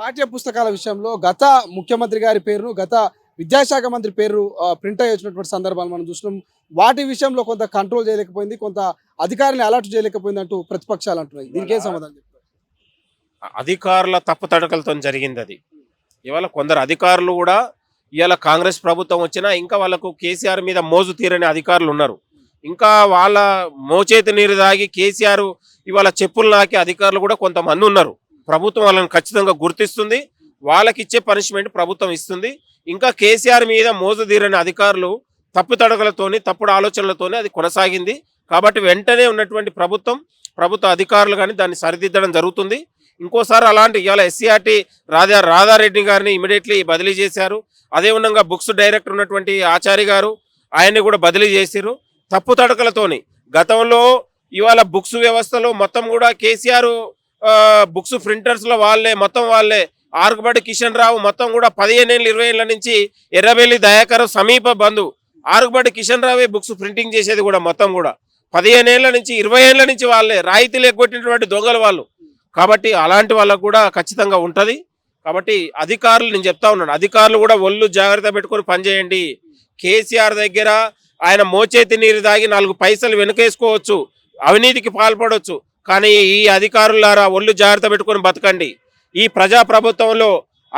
పాఠ్య పుస్తకాల విషయంలో గత ముఖ్యమంత్రి గారి పేరును గత విద్యాశాఖ మంత్రి పేరు ప్రింట్ అయ్యి వచ్చినటువంటి సందర్భాలు మనం చూసినాం. వాటి విషయంలో కొంత కంట్రోల్ చేయలేకపోయింది, కొంత అధికారులను అలర్ట్ చేయలేకపోయింది అంటూ ప్రతిపక్షాలు అంటున్నాయి. దీనికి ఏం సమాధానం చెప్తారు? అధికారుల తప్పుతడకలతో జరిగింది అది. ఇవాళ కొందరు అధికారులు కూడా ఇవాళ కాంగ్రెస్ ప్రభుత్వం వచ్చినా ఇంకా వాళ్ళకు కేసీఆర్ మీద మోజు తీరని అధికారులు ఉన్నారు. ఇంకా వాళ్ళ మోచేతి నీరు తాగి కేసీఆర్ ఇవాళ చెప్పులు నాకి అధికారులు కూడా కొంతమంది ఉన్నారు. ప్రభుత్వం వాళ్ళని ఖచ్చితంగా గుర్తిస్తుంది, వాళ్ళకి ఇచ్చే పనిష్మెంట్ ప్రభుత్వం ఇస్తుంది. ఇంకా కేసీఆర్ మీద మోజు తీరని అధికారులు తప్పుతడకలతోని తప్పుడు ఆలోచనలతోనే అది కొనసాగింది. కాబట్టి వెంటనే ఉన్నటువంటి ప్రభుత్వ అధికారులు కానీ దాన్ని సరిదిద్దడం జరుగుతుంది. ఇంకోసారి అలాంటి ఇవాళ ఎస్సీఆర్టీ రాధారెడ్డి గారిని ఇమీడియట్లీ బదిలీ చేశారు. అదే విధంగా బుక్స్ డైరెక్టర్ ఉన్నటువంటి ఆచార్య గారు ఆయన్ని కూడా బదిలీ చేశారు తప్పు తడకలతోని. గతంలో ఇవాళ బుక్స్ వ్యవస్థలో మొత్తం కూడా కేసీఆర్ బుక్స్ ప్రింటర్స్లో వాళ్ళే ఆర్గబడి కిషన్ రావు మొత్తం కూడా 15 ఏళ్ళు 20 ఏళ్ళ నుంచి ఎర్రబెల్లి దయాకర్ సమీప బంధు ఆర్గబడి కిషన్ రావే బుక్స్ ప్రింటింగ్ చేసేది కూడా మొత్తం కూడా 15 ఏళ్ళ నుంచి 20 ఏళ్ళ నుంచి వాళ్ళే రాయితీలు ఎగ్గొట్టినటువంటి దొంగలు వాళ్ళు. కాబట్టి అలాంటి వాళ్ళకు కూడా ఖచ్చితంగా ఉంటుంది. కాబట్టి అధికారులు నేను చెప్తా ఉన్నాను, అధికారులు కూడా ఒళ్ళు జాగ్రత్త పెట్టుకొని పనిచేయండి. కేసీఆర్ దగ్గర ఆయన మోచేతి నీరు తాగి 4 పైసలు వెనుకేసుకోవచ్చు, అవినీతికి పాల్పడవచ్చు. కానీ ఈ అధికారులారా ఒళ్ళు జాగ్రత్త పెట్టుకొని బతకండి. ఈ ప్రజాప్రభుత్వంలో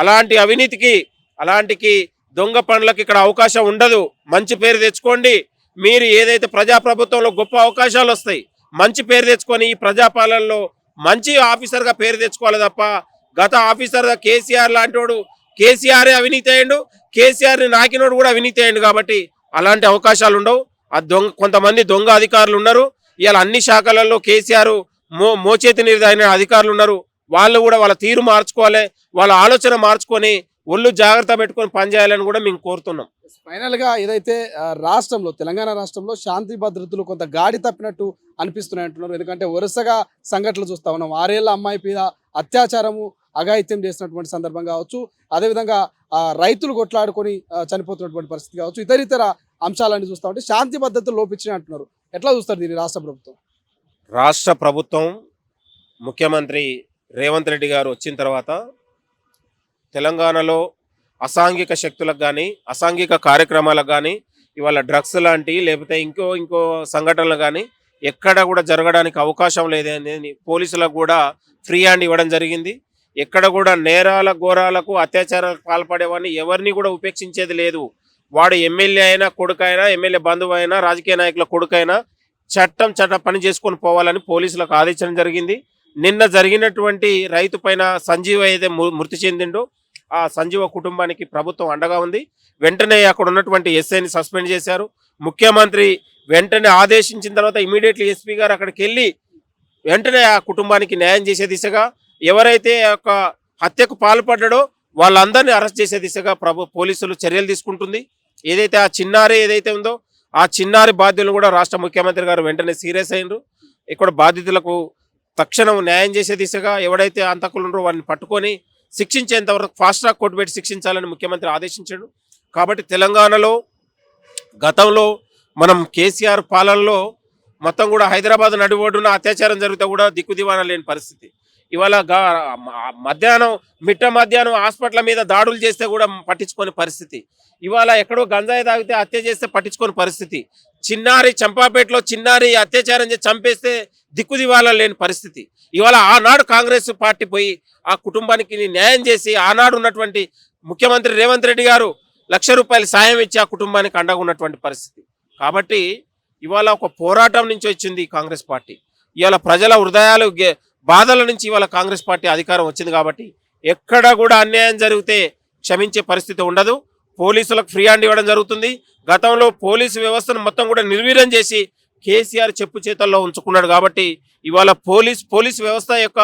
అలాంటి అవినీతికి అలాంటికి దొంగ పనులకు ఇక్కడ అవకాశం ఉండదు. మంచి పేరు తెచ్చుకోండి. మీరు ఏదైతే ప్రజాప్రభుత్వంలో గొప్ప అవకాశాలు వస్తాయి, మంచి పేరు తెచ్చుకొని ఈ ప్రజాపాలనలో మంచి ఆఫీసర్గా పేరు తెచ్చుకోవాలి తప్ప గత ఆఫీసర్గా కేసీఆర్ లాంటివాడు కేసీఆరే అవినీతి అయ్యిండు, కేసీఆర్ని నాకినోడు కూడా అవినీతి అయ్యిండు. కాబట్టి అలాంటి అవకాశాలు ఉండవు. కొంతమంది దొంగ అధికారులు ఉన్నారు. ఇవాళ అన్ని శాఖలలో కేసీఆర్ మోచేతి నీరు తాగిన అధికారులు ఉన్నారు. వాళ్ళు కూడా వాళ్ళ తీరు మార్చుకోవాలి, వాళ్ళ ఆలోచన మార్చుకొని ఒళ్ళు జాగ్రత్త పెట్టుకొని పనిచేయాలని కూడా మేము కోరుతున్నాం. ఫైనల్గా ఏదైతే రాష్ట్రంలో తెలంగాణ రాష్ట్రంలో శాంతి భద్రతలు కొంత గాడి తప్పినట్టు అనిపిస్తున్నాయి అంటున్నారు. ఎందుకంటే వరుసగా సంఘటనలు చూస్తా ఉన్నాం. 6 ఏళ్ల అమ్మాయి మీద అత్యాచారము అఘాయిత్యం చేసినటువంటి సందర్భం కావచ్చు, అదేవిధంగా రైతులు కొట్లాడుకొని చనిపోతున్నటువంటి పరిస్థితి కావచ్చు, ఇతర అంశాలన్నీ చూస్తూ ఉంటే శాంతి భద్రతలు లోపించినాయి అంటున్నారు. ఎట్లా చూస్తారు దీన్ని రాష్ట్ర ప్రభుత్వం? ముఖ్యమంత్రి రేవంత్ రెడ్డి గారు వచ్చిన తర్వాత తెలంగాణలో అసాంఘిక శక్తులకు కానీ అసాంఘిక కార్యక్రమాలకు కానీ ఇవాళ డ్రగ్స్ లాంటి లేకపోతే ఇంకో సంఘటనలు కానీ ఎక్కడ కూడా జరగడానికి అవకాశం లేదని పోలీసులకు కూడా ఫ్రీ హ్యాండ్ ఇవ్వడం జరిగింది. ఎక్కడ కూడా నేరాల ఘోరాలకు అత్యాచారాలకు పాల్పడేవాడిని ఎవరిని కూడా ఉపేక్షించేది లేదు. వాడు ఎమ్మెల్యే అయినా కొడుకైనా, ఎమ్మెల్యే బంధువు అయినా, రాజకీయ నాయకుల కొడుకైనా చట్టం పని చేసుకొని పోవాలని పోలీసులకు ఆదేశించడం జరిగింది. నిన్న జరిగినటువంటి రైతు పైన సంజీవ అయితే మృతి చెందిండో ఆ సంజీవ కుటుంబానికి ప్రభుత్వం అండగా ఉంది. వెంటనే అక్కడ ఉన్నటువంటి ఎస్ఐని సస్పెండ్ చేశారు. ముఖ్యమంత్రి వెంటనే ఆదేశించిన తర్వాత ఇమీడియట్లీ ఎస్పీ గారు అక్కడికి వెళ్ళి వెంటనే ఆ కుటుంబానికి న్యాయం చేసే దిశగా, ఎవరైతే ఒక హత్యకు పాల్పడ్డాడో వాళ్ళందరినీ అరెస్ట్ చేసే దిశగా పోలీసులు చర్యలు తీసుకుంటుంది. ఏదైతే ఆ చిన్నారి ఏదైతే ఉందో ఆ చిన్నారి బాధ్యులను కూడా రాష్ట్ర ముఖ్యమంత్రి గారు వెంటనే సీరియస్ అయినరు. ఇక్కడ బాధితులకు తక్షణం న్యాయం చేసే దిశగా ఎవడైతే అంతకులు ఉన్నారో వారిని పట్టుకొని శిక్షించేంత వరకు ఫాస్ట్ ట్రాక్ కోర్టు పెట్టి శిక్షించాలని ముఖ్యమంత్రి ఆదేశించాడు. కాబట్టి తెలంగాణలో గతంలో మనం కేసీఆర్ పాలనలో మొత్తం కూడా హైదరాబాద్ నడిబొడ్డున అత్యాచారం జరిగితే కూడా దిక్కుదివానా లేని పరిస్థితి. ఇవాళ మిట్ట మధ్యాహ్నం హాస్పిటల్ మీద దాడులు చేస్తే కూడా పట్టించుకోని పరిస్థితి. ఇవాళ ఎక్కడో గంజాయి తాగితే హత్య చేస్తే పట్టించుకోని పరిస్థితి. చిన్నారి చంపాపేటలో చిన్నారి అత్యాచారం చేసి చంపేస్తే దిక్కుదివాలా లేని పరిస్థితి. ఇవాళ ఆనాడు కాంగ్రెస్ పార్టీ పోయి ఆ కుటుంబానికి న్యాయం చేసి ఆనాడు ఉన్నటువంటి ముఖ్యమంత్రి రేవంత్ రెడ్డి గారు ₹1,00,000 సాయం ఇచ్చి ఆ కుటుంబానికి అండగా ఉన్నటువంటి పరిస్థితి. కాబట్టి ఇవాళ ఒక పోరాటం నుంచి వచ్చింది కాంగ్రెస్ పార్టీ. ఇవాళ ప్రజల హృదయాలు బాధల నుంచి ఇవాళ కాంగ్రెస్ పార్టీ అధికారం వచ్చింది. కాబట్టి ఎక్కడ కూడా అన్యాయం జరిగితే క్షమించే పరిస్థితి ఉండదు. పోలీసులకు ఫ్రీ హ్యాండ్ ఇవ్వడం జరుగుతుంది. గతంలో పోలీసు వ్యవస్థను మొత్తం కూడా నిర్వీర్యం చేసి కేసీఆర్ చెప్పు చేతల్లో ఉంచుకున్నాడు. కాబట్టి ఇవాళ పోలీస్ వ్యవస్థ యొక్క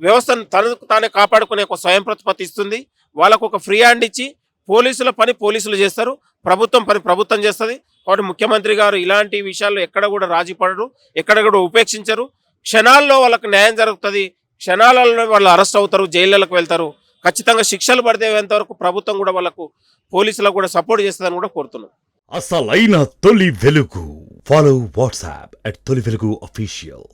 వ్యవస్థను తనకు తానే కాపాడుకునే ఒక స్వయం ప్రతిపత్తి ఇస్తుంది. వాళ్ళకు ఒక ఫ్రీ హ్యాండ్ ఇచ్చి పోలీసుల పని పోలీసులు చేస్తారు, ప్రభుత్వం పని ప్రభుత్వం చేస్తుంది. కాబట్టి ముఖ్యమంత్రి గారు ఇలాంటి విషయాల్లో ఎక్కడ కూడా రాజీ పడరు, ఎక్కడ కూడా ఉపేక్షించరు. క్షణాల్లో వాళ్ళకు న్యాయం జరుగుతుంది, క్షణాలలో వాళ్ళు అరెస్ట్ అవుతారు, జైళ్ళకు వెళ్తారు. ఖచ్చితంగా శిక్షలు పడితేంత వరకు ప్రభుత్వం కూడా వాళ్ళకు పోలీసులకు కూడా సపోర్ట్ చేస్తుందని కూడా కోరుతున్నాం. అసలైన తొలి వెలుగు. ఫాలో వాట్సాప్ @తొలి వెలుగు official.